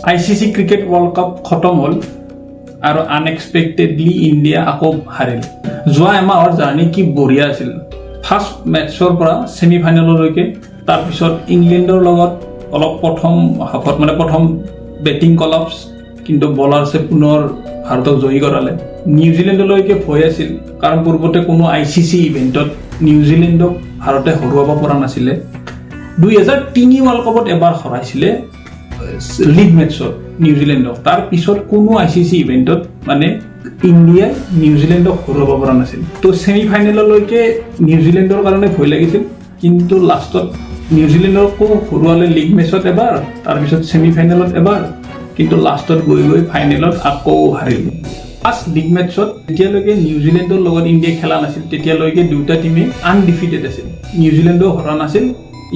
ICC cricket world cup খতম হ'ল আৰু আনএক্সপেক্টেডলি ইণ্ডিয়া আকৌ হাৰিল। যোৱা এমাহৰ জাৰ্ণি কি বঢ়িয়া আছিল। ফাৰ্ষ্ট মেটছৰ পৰা ছেমি ফাইনেললৈকে, তাৰপিছত ইংলেণ্ডৰ লগত অলপ প্ৰথম হাফত প্ৰথম বেটিং কলাপছ, কিন্তু বলাৰ্ছে পুনৰ ভাৰতক জয়ী কৰালে। নিউজিলেণ্ডলৈকে ভয় আছিল, কাৰণ পূৰ্বতে কোনো ICC ইভেণ্টত নিউজিলেণ্ডক ভাৰতে হৰুৱাব পৰা নাছিলে। 2003 ৱৰ্ল্ড কাপত এবাৰ হৰাইছিলে লিগ মেটছত নিউজিলেণ্ডক, তাৰ পিছত কোনো ICC ইভেণ্টত ইণ্ডিয়াই নিউজিলেণ্ডক হৰুৱাব পৰা নাছিল। তো ছেমি ফাইনেললৈকে নিউজিলেণ্ডৰ কাৰণে ভয় লাগিছিল, কিন্তু লাষ্টত নিউজিলেণ্ডকো হৰুৱালে লিগ মেচত এবাৰ, তাৰপিছত ছেমি ফাইনেলত এবাৰ, কিন্তু লাষ্টত গৈ ফাইনেলত আকৌ হাৰিল। ফাৰ্ষ্ট লিগ মেটছত যেতিয়ালৈকে নিউজিলেণ্ডৰ লগত ইণ্ডিয়াই খেলা নাছিল, তেতিয়ালৈকে দুটা টিমে আনডিফিটেড আছিল। নিউজিলেণ্ডো হৰা নাছিল,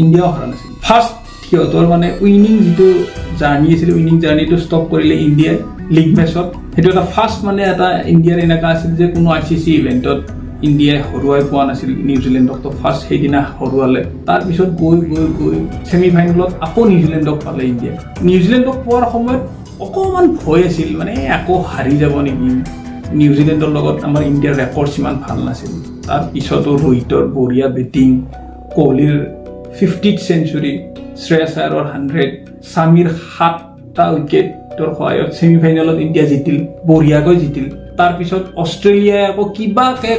ইণ্ডিয়াও হৰা নাছিল। ফাৰ্ষ্ট সিহঁতৰ উইনিং যিটো জাৰ্ণি আছিল, উইনিং জাৰ্ণিটো ষ্টপ কৰিলে ইণ্ডিয়াই লিগ মেচত। সেইটো এটা ফাৰ্ষ্ট এটা ইণ্ডিয়াৰ এনেকুৱা আছিল যে কোনো ICC ইভেণ্টত ইণ্ডিয়াই হৰুৱাই পোৱা নাছিল নিউজিলেণ্ডক, তো ফাৰ্ষ্ট সেইদিনা হৰুৱালে। তাৰপিছত গৈ ছেমি ফাইনেলত আকৌ নিউজিলেণ্ডক পালে ইণ্ডিয়াই। নিউজিলেণ্ডক পোৱাৰ সময়ত অকণমান ভয় আছিল, আকৌ হাৰি যাব নেকি। নিউজিলেণ্ডৰ লগত আমাৰ ইণ্ডিয়াৰ ৰেকৰ্ড সিমান ভাল নাছিল। তাৰপিছতো ৰোহিতৰ বঢ়িয়া বেটিং, কোহলিৰ 50th চেঞ্চুৰী, শ্ৰেয়াছ আয়াৰৰ 100, সামিৰ 7টা উইকেটৰ সহায়ত ছেমি ফাইনেলত ইণ্ডিয়া জিতিল, বঢ়িয়াকৈ জিতিল। তাৰপিছত অষ্ট্ৰেলিয়াই আকৌ কিবাকে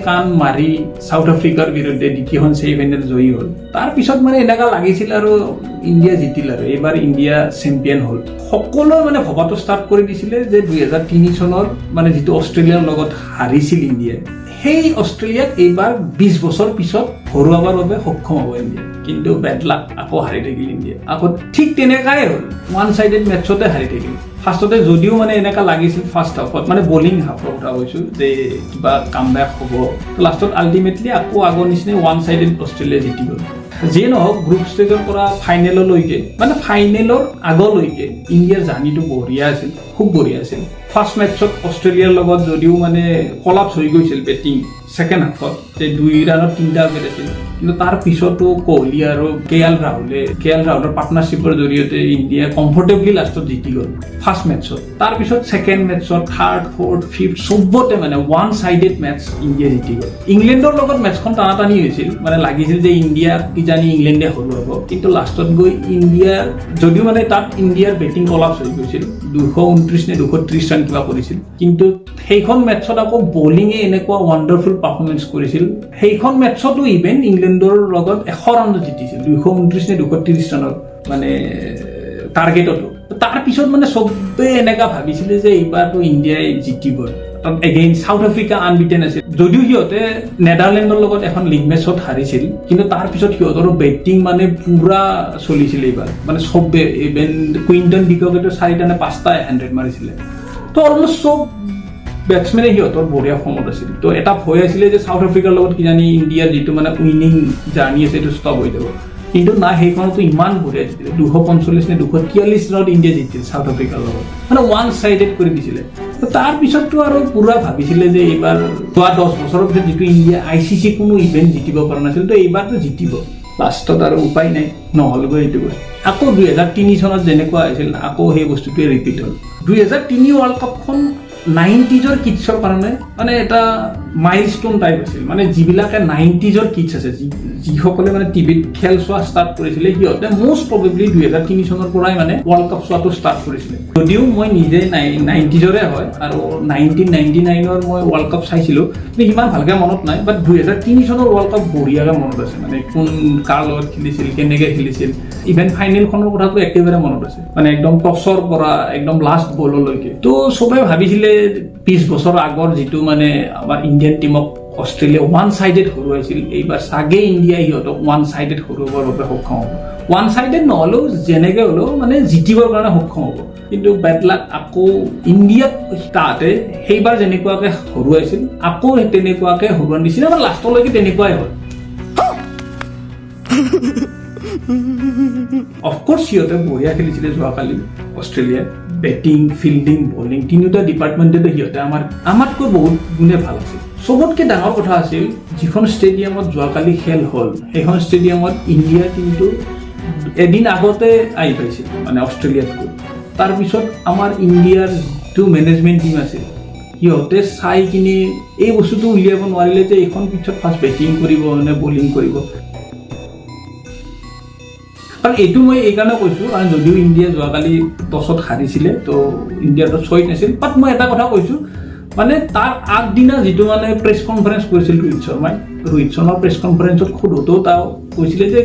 কাণ মাৰি চাউথ আফ্ৰিকাৰ বিৰুদ্ধে দ্বিতীয়খন ছেমি ফাইনেল জয়ী হ'ল। তাৰপিছত এনেকুৱা লাগিছিল আৰু ইণ্ডিয়া জিতিল, আৰু এইবাৰ ইণ্ডিয়া চেম্পিয়ন হ'ল। সকলোৱে ভবাটো ষ্টাৰ্ট কৰি দিছিলে যে 2003 চনৰ যিটো অষ্ট্ৰেলিয়াৰ লগত হাৰিছিল ইণ্ডিয়াই, সেই অষ্ট্ৰেলিয়াক এইবাৰ 20 বছৰ পিছত হৰুৱাবৰ বাবে সক্ষম হ'ব ইণ্ডিয়া। কিন্তু বেড লাক, আকৌ হাৰি থাকিল ইণ্ডিয়া। আকৌ ঠিক তেনেকাই হ'ল, ওৱান চাইডেড মেটছতে হাৰি থাকিল। ফাৰ্ষ্টতে যদিও এনেকা লাগিছিল ফাৰ্ষ্ট হাফত, বলিং হাফৰ কথা কৈছোঁ, যে কিবা কামবেক হ'ব, লাষ্টত আল্টিমেটলি আকৌ আগৰ নিচিনাই ওৱান চাইডেড অষ্ট্ৰেলিয়া জিতি গ'ল। যিয়ে নহওক, গ্ৰুপ ষ্টেজৰ পৰা ফাইনেললৈকে, ফাইনেলৰ আগলৈকে ইণ্ডিয়াৰ জাৰ্ণিটো বঢ়িয়া আছিল, খুব বঢ়িয়া আছিল। ফাৰ্ষ্ট মেটছত অষ্ট্ৰেলিয়াৰ লগত যদিও কলাপছ হৈ গৈছিল বেটিং ছেকেণ্ড হাফত, যে 2 ৰানত 3টা উইকেট আছিল, কিন্তু তাৰ পিছতো কোহলি আৰু KL ৰাহুলৰ পাৰ্টনাৰশ্বিপৰ জৰিয়তে ইণ্ডিয়া কমফৰ্টেবলি লাষ্টত জিতি গ'ল ফাৰ্ষ্ট মেটছত। তাৰপিছত ছেকেণ্ড মেটছত, থাৰ্ড, ফ'ৰ্থ, ফিফ্থ চবতে ওৱান চাইডেড মেটছ ইণ্ডিয়া জিতি গ'ল। ইংলেণ্ডৰ লগত মেটছখন টানাটানি হৈছিল, লাগিছিল যে ইণ্ডিয়াক কিজানি ইংলেণ্ডে হৰুৱাব, কিন্তু লাষ্টত গৈ ইণ্ডিয়াৰ যদিও তাত ইণ্ডিয়াৰ বেটিং কলাপছ হৈ গৈছিল, 229 নে 230 ৰান কিবা কৰিছিল, কিন্তু সেইখন মেটছত আকৌ বলিঙে এনেকুৱা ৱাণ্ডাৰফুল পাৰফৰ্মেঞ্চ কৰিছিল। সেইখন মেটছতো ইভেন ইংলেণ্ডৰ লগত 100 ৰানত জিতিছিল, 229 নে 230 ৰানৰ টাৰ্গেটতো। তাৰপিছত চবেই এনেকুৱা ভাবিছিলে যে এইবাৰতো ইণ্ডিয়াই জিতিব। এগেইন চাউথ আফ্ৰিকা আনবিটেন আছিল, যদিও সিহঁতে নেদাৰলেণ্ডৰ লগত এখন লিগ মেচত হাৰিছিল, কিন্তু তাৰপিছত সিহঁতৰ বেটিং পুৰা চলিছিল এইবাৰ। চবে ইভেন কুইণ্টন ডিককেতো 4টা নে 5টা 100 মাৰিছিলে। তো অলমষ্ট চব বেটছমেনে সিহঁতৰ বঢ়িয়া ফৰ্মত আছিল। তো এটা ভয় আছিলে যে চাউথ আফ্ৰিকাৰ লগত কিজানি ইণ্ডিয়াৰ যিটো উইনিং জাৰ্ণি আছে সেইটো ষ্টপ হৈ যাব, কিন্তু না, সেইখনতো ইমান বঢ়িয়া জিতিলে। 245 নে 243 ৰানত ইণ্ডিয়া জিতিল চাউথ আফ্ৰিকাৰ লগত, ওৱান চাইডেড কৰি দিছিলে। তাৰপিছততো আৰু পুৰা ভাবিছিলে যে এইবাৰ যোৱা 10 বছৰৰ পিছত যিটো ইণ্ডিয়া ICC কোনো ইভেণ্ট জিতিব পৰা নাছিল, তো এইবাৰতো জিতিব। লাষ্টত আৰু উপায় নাই, নহ'লগৈ এইটো বস্তু। আকৌ 2003 চনত যেনেকুৱা হৈছিল, আকৌ সেই বস্তুটোৱে ৰিপিট হ'ল। 2003 ৱৰ্ল্ড কাপখন 90s কিডছৰ কাৰণে এটা মাইলষ্টোন টাইপ আছিল। যিবিলাকে 90s কিডছ আছে, যিসকলে টিভিত খেল চোৱা ষ্টাৰ্ট কৰিছিলে, সিহঁতে মষ্ট প্ৰবেবলি 2003 চনৰ পৰাই ৱৰ্ল্ড কাপ চোৱাটো ষ্টাৰ্ট কৰিছিলে। যদিও মই নিজে 90s হয়, আৰু 1999 মই ৱৰ্ল্ড কাপ চাইছিলোঁ, কিন্তু সিমান ভালকৈ মনত নাই। বাট 2003 চনৰ ৱৰ্ল্ড কাপ বঢ়িয়াকৈ মনত আছে, কোন কাৰ লগত খেলিছিল, কেনেকৈ খেলিছিল। ইভেন ফাইনেলখনৰ কথাটো একেবাৰে মনত আছে, একদম টছৰ পৰা একদম লাষ্ট বললৈকে। তো চবে ভাবিছিলে 20 বছৰ আগৰ যিটো আমাৰ ইণ্ডিয়ান টিমক অষ্ট্ৰেলিয়া ওৱান চাইডেড হৰুৱাইছিল, এইবাৰ চাগে ইণ্ডিয়াই সিহঁতক ওৱান চাইডেড হৰুৱাবৰ বাবে সক্ষম হ'ব। ওৱান চাইডেড নহ'লেও যেনেকৈ হ'লেও জিতিবৰ কাৰণে সক্ষম হ'ব। কিন্তু বেড লাক, আকৌ ইণ্ডিয়াক তাহাঁতে সেইবাৰ যেনেকুৱাকৈ হৰুৱাইছিল, আকৌ তেনেকুৱাকৈ হৰুৱাৰ নিচিনা লাষ্টলৈকে তেনেকুৱাই হ'ল। অফক'ৰ্চ সিহঁতে বঢ়িয়া খেলিছিলে যোৱাকালি অষ্ট্ৰেলিয়াই, বেটিং, ফিল্ডিং, বলিং তিনিওটা ডিপাৰ্টমেণ্টতে সিহঁতে আমাতকৈ বহুত গুণে ভাল আছিল। চবতকৈ ডাঙৰ কথা আছিল, যিখন ষ্টেডিয়ামত যোৱাকালি খেল হ'ল, সেইখন ষ্টেডিয়ামত ইণ্ডিয়াৰ টিমটো এদিন আগতে আহি পাইছিল অষ্ট্ৰেলিয়াতকৈ। তাৰপিছত আমাৰ ইণ্ডিয়াৰ যিটো মেনেজমেণ্ট টিম আছিল সিহঁতে চাই কিনে এই বস্তুটো উলিয়াব নোৱাৰিলে যে এইখন পিছত ফাৰ্ষ্ট বেটিং কৰিব নে বলিং কৰিব। কাৰণ এইটো মই এইকাৰণে কৈছোঁ কাৰণ যদিও ইণ্ডিয়া যোৱাকালি টছত হাৰিছিলে তো ইণ্ডিয়াৰ চইচ নাছিল, বাট মই এটা কথা কৈছোঁ মানে তাৰ আগদিনা যিটো মানে প্ৰেছ কনফাৰেঞ্চ কৰিছিল ৰোহিত শৰ্মাৰ প্ৰেছ কনফাৰেঞ্চত সোধোতেও তেওঁ কৈছিলে যে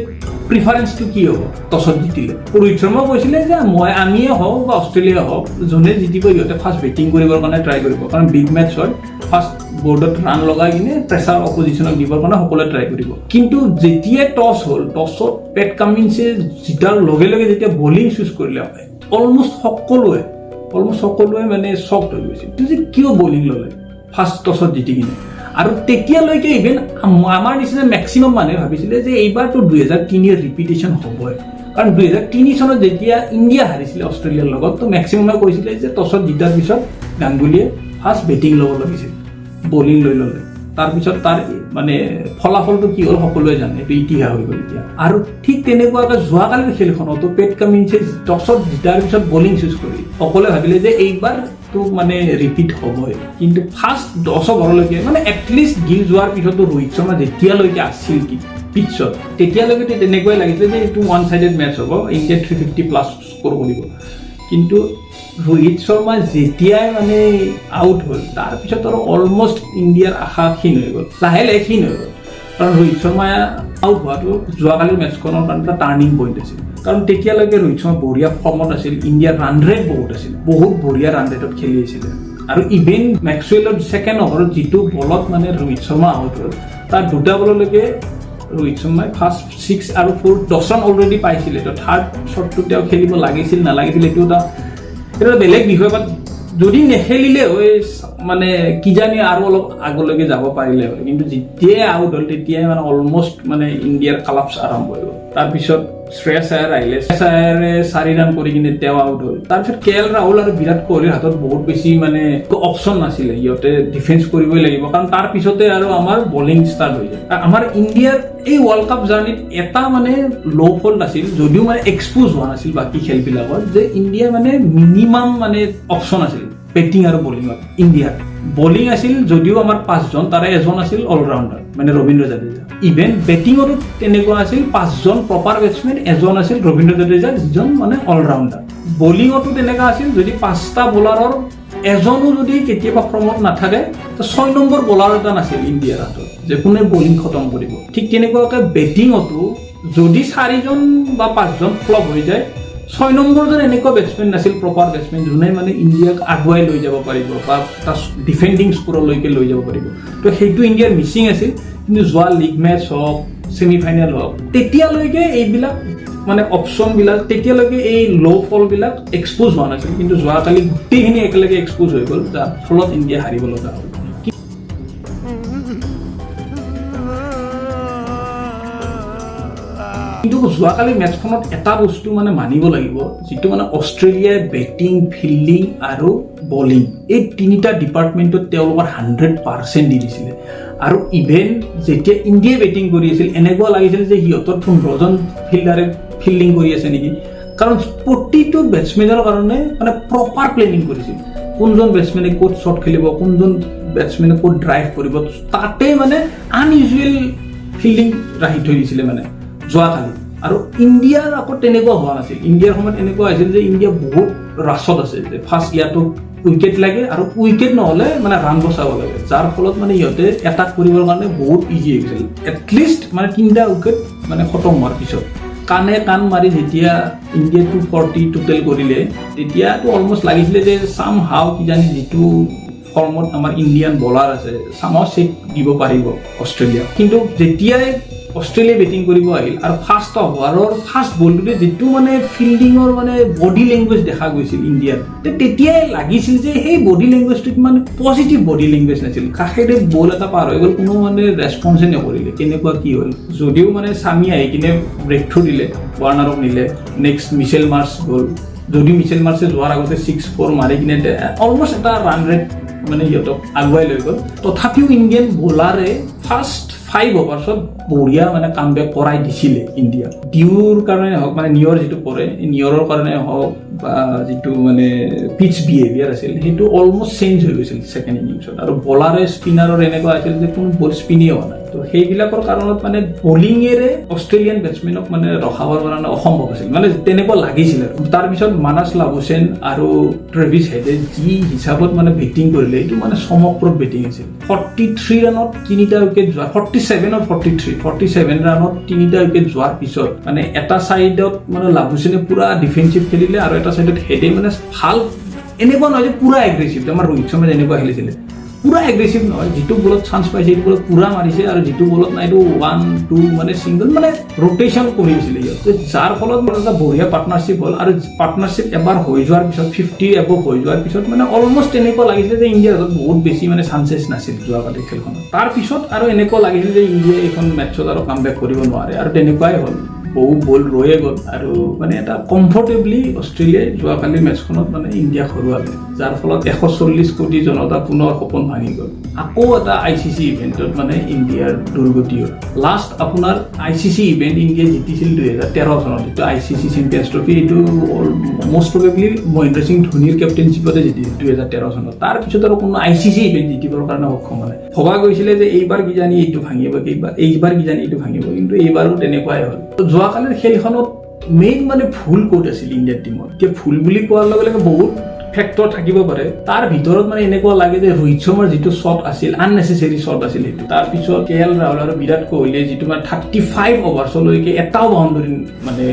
প্ৰিফাৰেঞ্চটো কি হ'ব টছত জিতিলে। ৰোহিত শৰ্মাও কৈছিলে যে আমিয়ে হওক বা অষ্ট্ৰেলিয়া হওক যোনে জিতিব সিহঁতে ফাৰ্ষ্ট বেটিং কৰিবৰ কাৰণে ট্ৰাই কৰিব, কাৰণ বিগ মেটচ হয়, ফাৰ্ষ্ট বৰ্ডত ৰান লগাই কিনে প্ৰেছাৰ অপজিশ্যনক দিবৰ কাৰণে সকলোৱে ট্ৰাই কৰিব। কিন্তু যেতিয়াই টছ হ'ল, টছত পেট কামিন্সে জিতাৰ লগে লগে যেতিয়া বলিং চুজ কৰিলে অলমষ্ট সকলোৱে মানে শ্বক হৈ গৈছিল যে কিয় বলিং ল'লে ফাৰ্ষ্ট টছত জিতি কিনে। আৰু তেতিয়ালৈকে ইভেন আমাৰ নিচিনা মেক্সিমাম মানুহে ভাবিছিলে যে এইবাৰতো 2003 ৰিপিটেশ্যন হ'বই, কাৰণ 2003 চনত যেতিয়া ইণ্ডিয়া হাৰিছিলে অষ্ট্ৰেলিয়াৰ লগত তো মেক্সিমামে কৈছিলে যে টছত জিতাৰ পিছত গাংগুলীয়ে ফাৰ্ষ্ট বেটিং ল'ব লাগিছিল, বলিং লৈ ল'লে। তাৰপিছত তাৰ মানে ফলাফলটো কি হ'ল সকলোৱে জানে, এইটো ইতিহাস হৈ গ'ল এতিয়া। আৰু ঠিক তেনেকুৱাকৈ যোৱাকালিৰ খেলখনতো পেট কামিন্সে টছত জিতাৰ পিছত বলিং চুজ কৰি সকলোৱে ভাবিলে যে এইবাৰটো মানে ৰিপিট হ'বই। কিন্তু ফাৰ্ষ্ট 10 অভাৰলৈকে মানে এটলিষ্ট গিল যোৱাৰ পিছতো ৰোহিত শৰ্মা যেতিয়ালৈকে আছিল কি পিটছত তেতিয়ালৈকে তেনেকুৱাই লাগিছিলে যে এইটো ওৱান ছাইডেড মেটচ হ'ব, ইণ্ডিয়া 350+ স্ক'ৰ কৰিব। কিন্তু ৰোহিত শৰ্মা যেতিয়াই মানে আউট হ'ল তাৰপিছত আৰু অলমষ্ট ইণ্ডিয়াৰ আশা ক্ষীণ হৈ গ'ল, লাহে লাহে ক্ষীণ হৈ গ'ল। কাৰণ ৰোহিত শৰ্মা আউট হোৱাটো যোৱাকালিৰ মেটচখনৰ কাৰণে এটা টাৰ্ণিং পইণ্ট আছিল, কাৰণ তেতিয়ালৈকে ৰোহিত শৰ্মা বঢ়িয়া ফৰ্মত আছিল, ইণ্ডিয়াৰ ৰান ৰেট বহুত আছিল, বহুত বঢ়িয়া ৰান ৰেটত খেলি আছিলে। আৰু ইভেন মেক্সৱেলৰ ছেকেণ্ড অভাৰত যিটো বলত মানে ৰোহিত শৰ্মা আউট হ'ল তাৰ 2টা বললৈকে ৰোহিত শৰ্মাই ফাৰ্ষ্ট 6 আৰু 4 10 ৰান অলৰেডি পাইছিলে। তো থাৰ্ড শ্বটটো তেওঁ খেলিব লাগিছিল নালাগিছিল এইটো এটা বেলেগ বিষয়, বাট যদি নেখেলিলে হয় মানে কিজানি আৰু অলপ আগলৈকে যাব পাৰিলে হয়। কিন্তু যেতিয়াই আউট হ'ল তেতিয়াই মানে অলমষ্ট মানে ইণ্ডিয়াৰ কালাপছ আৰম্ভ হৈ গ'ল। তাৰপিছত শ্ৰেয়াছ আয়াৰ আহিলে, শ্ৰেয়াছ আয়াৰে 4 ৰান কৰি কিনে তেওঁ আউট হ'ল। তাৰপিছত KL ৰাহুল আৰু বিৰাট কোহলিৰ হাতত বহুত বেছি মানে অপশ্যন নাছিলে, সিহঁতে ডিফেন্স কৰিবই লাগিব, কাৰণ তাৰ পিছতে আৰু আমাৰ বলিং ষ্টাৰ্ট হৈ যায়। আমাৰ ইণ্ডিয়াৰ এই ৱৰ্ল্ড কাপ জাৰ্ণিত এটা মানে ল' ফল্ট আছিল, যদিও মানে এক্সপ'জ হোৱা নাছিল বাকী খেলবিলাকত, যে ইণ্ডিয়া মানে মিনিমাম মানে অপশ্যন আছিল বেটিং আৰু বলিঙত। ইণ্ডিয়াৰ বলিং আছিল যদিও আমাৰ 5জন, তাৰে এজন আছিল অলৰাউণ্ডাৰ মানে ৰবীন্দ্ৰ জাদেজা। ইভেন বেটিঙতো তেনেকুৱা আছিল 5জন প্ৰপাৰ বেটছমেন, এজন আছিল ৰবীন্দ্ৰ জাদেজা যিজন মানে অলৰাউণ্ডাৰ। বলিঙতো তেনেকুৱা আছিল, যদি 5টা বলাৰৰ এজনো যদি কেতিয়াবা ফৰ্মত নাথাকে তো 6 নম্বৰ বলাৰ এটা নাছিল ইণ্ডিয়াৰ হাতত যে কোনে বলিং খতম কৰিব। ঠিক তেনেকুৱাকৈ বেটিঙতো যদি 4জন বা 5জন ফ্লপ হৈ যায় 6 নম্বৰজন এনেকুৱা বেটছমেন নাছিল, প্ৰপাৰ বেটছমেন যোনে মানে ইণ্ডিয়াক আগুৱাই লৈ যাব পাৰিব বা এটা ডিফেণ্ডিং স্ক'ৰলৈকে লৈ যাব পাৰিব। তো সেইটো ইণ্ডিয়াৰ মিচিং আছিল। কিন্তু যোৱা লীগ মেটচ হওক, ছেমিফাইনেল হওক, তেতিয়ালৈকে এইবিলাক মানে অপশ্যনবিলাক, তেতিয়ালৈকে এই ল' ফলবিলাক এক্সপ'জ হোৱা নাছিল। কিন্তু যোৱাকালি গোটেইখিনি একেলগে এক্সপ'জ হৈ গ'ল, যাৰ ফলত ইণ্ডিয়া হাৰিব লগা হ'ল। কিন্তু যোৱাকালি মেটচখনত এটা বস্তু মানে মানিব লাগিব, যিটো মানে অষ্ট্ৰেলিয়াই বেটিং, ফিল্ডিং আৰু বলিং এই 3টা ডিপাৰ্টমেণ্টত তেওঁলোকৰ 100% দি দিছিলে। আৰু ইভেন যেতিয়া ইণ্ডিয়াই বেটিং কৰি আছিল এনেকুৱা লাগিছিল যে সিহঁতৰ 15জন ফিল্ডাৰে ফিল্ডিং কৰি আছে নেকি, কাৰণ প্ৰতিটো বেটছমেনৰ কাৰণে মানে প্ৰপাৰ প্লেনিং কৰিছিল, কোনজন বেটছমেনে ক'ত শ্বট খেলিব, কোনজন বেটছমেনে ক'ত ড্ৰাইভ কৰিব, তাতে মানে আনইউজুৱেল ফিল্ডিং ৰাখি থৈ দিছিলে মানে যোৱাকালি। আৰু ইণ্ডিয়াৰ আকৌ তেনেকুৱা হোৱা নাছিল। ইণ্ডিয়াৰ সময়ত এনেকুৱা হৈছিল যে ইণ্ডিয়া বহুত ৰাছত আছে, যে ফাৰ্ষ্ট ইয়াতো উইকেট লাগে আৰু উইকেট নহ'লে মানে ৰান বচাব লাগে, যাৰ ফলত মানে সিহঁতে এটাক কৰিবৰ কাৰণে বহুত ইজি হৈ গৈছিল। এটলিষ্ট মানে 3টা উইকেট মানে খতম হোৱাৰ পিছত কাণে কাণ মাৰি যেতিয়া ইণ্ডিয়া 240 টোটেল কৰিলে তেতিয়াতো অলমষ্ট লাগিছিলে যে চাম হাও কিজানি যিটো ফৰ্মত আমাৰ ইণ্ডিয়ান বলাৰ আছে চামাও চেক দিব পাৰিব অষ্ট্ৰেলিয়া। কিন্তু যেতিয়াই অষ্ট্ৰেলিয়া বেটিং কৰিব আহিল আৰু ফাৰ্ষ্ট অভাৰৰ ফাৰ্ষ্ট বলটোতে যিটো মানে ফিল্ডিঙৰ মানে বডি লেংগুৱেজ দেখা গৈছিল ইণ্ডিয়াৰ, তেতিয়াই লাগিছিল যে সেই বডি লেংগুৱেজটো কিমান পজিটিভ বডি লেংগুৱেজ নাছিল। কাষেৰে বল এটা পাৰ হৈ গ'ল, কোনো মানে ৰেছপন্সে নকৰিলে, কেনেকুৱা কি হ'ল। যদিও মানে স্বামী আহি কিনে ব্ৰেক থ্ৰু দিলে, ৱাৰ্ণাৰক নিলে, নেক্সট মিচেল মাৰ্চ গ'ল, যদিও মিচেল মাৰ্চে যোৱাৰ আগতে 6-4 মাৰি কিনে অলমষ্ট এটা ৰান ৰেট মানে সিহঁতক আগুৱাই লৈ গ'ল, তথাপিও ইণ্ডিয়ান বলাৰে ফাৰ্ষ্ট 5 অভাৰ্ছত বঢ়িয়া মানে কামবেক কৰাই দিছিলে ইণ্ডিয়া। ডিউৰ কাৰণে হওক মানে নিয়ৰ যিটো পৰে নিয়ৰৰ কাৰণে হওক বা যিটো মানে পিচ বিহেভিয়াৰ আছিল সেইটো অলমষ্ট চেঞ্জ হৈ গৈছিল ছেকেণ্ড ইনিংছত। আৰু বলাৰে স্পিনাৰৰ এনেকুৱা আছিল যে কোনো বল স্পিনেই হোৱা নাই। তো সেইবিলাকৰ কাৰণত মানে বলিঙেৰে অষ্ট্ৰেলিয়ান বেটছমেনক মানে ৰখাবৰ কাৰণে অসম্ভৱ আছিল, মানে তেনেকুৱা লাগিছিল। আৰু তাৰপিছত মানাছ লাবুছেন আৰু ট্ৰেভিছ হেডে যি হিচাপত মানে বেটিং কৰিলে এইটো মানে চমকপ্ৰদ বেটিং আছিল। 43 ৰানত 3টা উইকেট যোৱা, 47 আৰু 47 ৰানত 3টা উইকেট যোৱাৰ পিছত মানে এটা চাইডত মানে লাবুছেনে পুৰা ডিফেন্সিভ খেলিলে আৰু এটা চাইডত হেডে মানে ভাল, এনেকুৱা নহয় যে পুৰা এগ্ৰেছিভ। আমাৰ ৰোহিত শৰ্মা যেনেকুৱা খেলিছিলে পুৰা এগ্ৰেছিভ নহয়, যিটো বলত চান্স পাইছে সেইটো বলত পুৰা মাৰিছে আৰু যিটো বলত নাই এইটো 1-2 মানে ছিংগল মানে ৰোটেশ্যন কৰি দিছিলে সিহঁতে, যাৰ ফলত মানে এটা বঢ়িয়া পাৰ্টনাৰশ্বিপ হ'ল। আৰু পাৰ্টনাৰশ্বিপ এবাৰ হৈ যোৱাৰ পিছত 50 এবভ হৈ যোৱাৰ পিছত মানে অলমষ্ট এনেকুৱা লাগিছিলে যে ইণ্ডিয়াৰ হাতত বহুত বেছি মানে চান্সেছ নাছিল যোৱাকালি খেলখনত। তাৰপিছত আৰু এনেকুৱা লাগিছিল যে ইণ্ডিয়াই এইখন মেটছত আৰু কামবেক কৰিব নোৱাৰে, আৰু তেনেকুৱাই হ'ল। বহু বল ৰৈয়ে গ'ল আৰু মানে এটা কমফৰ্টেবলি অষ্ট্ৰেলিয়াই যোৱাকালি মেটছখনত মানে ইণ্ডিয়াক হৰুৱালে, যাৰ ফলত 140 কোটি জনতা পুনৰ সপোন ভাঙি গ'ল। আকৌ এটা ICC ইভেণ্টত মানে ইণ্ডিয়াৰ দুৰ্গতি হ'ল। লাষ্ট আপোনাৰ ICC ইভেণ্ট ইণ্ডিয়াই জিতিছিল 2013 চনত, যিটো ICC চেম্পিয়নছ ট্ৰফি। এইটো মষ্ট প্ৰবেবলি মহেন্দ্ৰ সিং ধোনীৰ কেপ্টেইনশ্বিপতে জিতিছিল 2013 চনত। তাৰপিছত আৰু কোনো ICC ইভেণ্ট জিতিবৰ কাৰণে সক্ষম হোৱা নাই। ভবা গৈছিলে যে এইবাৰ কিজানি এইটো ভাঙিব, এইবাৰ কিজানি এইটো ভাঙিব, কিন্তু এইবাৰো তেনেকুৱাই হ'ল। যোৱাকালিৰ খেলখনত মেইন মানে ভুল ক'ত আছিল ইণ্ডিয়াৰ টিমত? এতিয়া ভুল বুলি কোৱাৰ লগে লগে বহুত ফেক্টৰ থাকিব পাৰে, তাৰ ভিতৰত মানে এনেকুৱা লাগে যে ৰোহিত শৰ্মাৰ যিটো শ্বট আছিল আননেচেচাৰী শ্বট আছিল সেইটো। তাৰপিছত KL ৰাহুল আৰু বিৰাট কোহলিয়ে যিটো মানে 35 অভাৰ্ছলৈকে এটাও বাউণ্ডাৰী মানে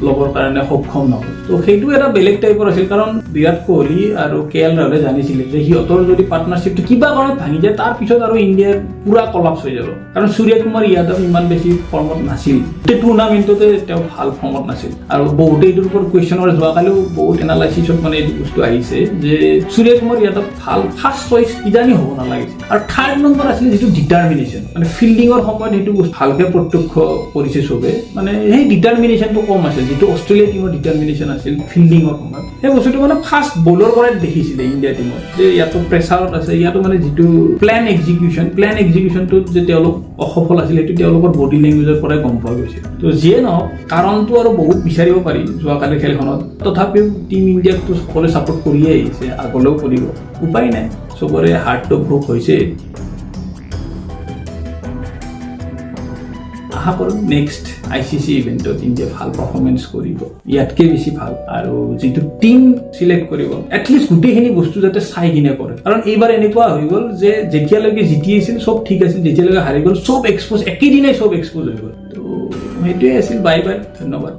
ল'বৰ কাৰণে সক্ষম নহ'ল। তো সেইটো এটা বেলেগ টাইপৰ আছিল, কাৰণ বিৰাট কোহলি আৰু KL ৰাহুলে জানিছিলে যে সিহঁতৰ যদি পাৰ্টনাৰশ্বিপটো কিবা কাৰণত ভাঙি যায় তাৰপিছত আৰু ইণ্ডিয়াৰ পুৰা কলাপছ হৈ যাব, কাৰণ সূৰ্য কুমাৰ যাদৱ ইমান বেছি ফৰ্মত নাছিল, গোটেই টুৰ্ণামেণ্টতে তেওঁ ভাল ফৰ্মত নাছিল। আৰু বহুতে এইটোৰ ওপৰত কুৱেশ্যন কৰে, যোৱাকালিও বহুত এনালাইচিছত মানে এইটো বস্তু আহিছে যে সূৰ্য কুমাৰ যাদৱ ভাল ফাৰ্ষ্ট চইচ কিজানি হ'ব নালাগিছিল। আৰু থাৰ্ড নম্বৰ আছিলে যিটো ডিটাৰমিনেশ্যন, মানে ফিল্ডিঙৰ সময়ত সেইটো বস্তু ভালকৈ প্ৰত্যক্ষ কৰিছে চবে, মানে সেই ডিটাৰমিনেশ্যনটো কম আছিল, যিটো অষ্ট্ৰেলিয়া টিমৰ ডিটাৰমিনেশ্যন আছিল ফিল্ডিঙৰ সময়ত। সেই বস্তুটো মানে ফাৰ্ষ্ট বলৰ পৰাই দেখিছিলে ইণ্ডিয়া টিমত, যে ইয়াতো প্ৰেছাৰত আছে, ইয়াতো মানে যিটো প্লেন এক্সিকিউশ্যনটোত যে তেওঁলোক অসফল আছিল সেইটো তেওঁলোকৰ বডি লেংগুৱেজৰ পৰাই গম পোৱা গৈছিল। তো যিয়ে নহওক, কাৰণটো আৰু বহুত বিচাৰিব পাৰি যোৱাকালিৰ খেলখনত, তথাপিও টিম ইণ্ডিয়াকটো সকলোৱে ছাপোৰ্ট কৰিয়ে আহিছে, আগলৈও কৰিব, উপায় নাই, চবৰে হাৰ্টটো ব্ৰোক হৈছে। আশা কৰোঁ নেক্সট ICC ইভেণ্টত ইণ্ডিয়া ভাল পাৰফৰ্মেঞ্চ কৰিব, ইয়াতকৈ বেছি ভাল, আৰু যিটো টিম চিলেক্ট কৰিব এটলিষ্ট গোটেইখিনি বস্তু যাতে চাই কিনে কৰে। কাৰণ এইবাৰ এনেকুৱা হৈ গ'ল যে যেতিয়ালৈকে জিতি আছিল চব ঠিক আছিল, যেতিয়ালৈকে হাৰি গ'ল চব এক্সপ'জ, একেদিনাই চব এক্সপ'জ হৈ গ'ল। তো সেইটোৱে আছিল। বাই বাই, ধন্যবাদ।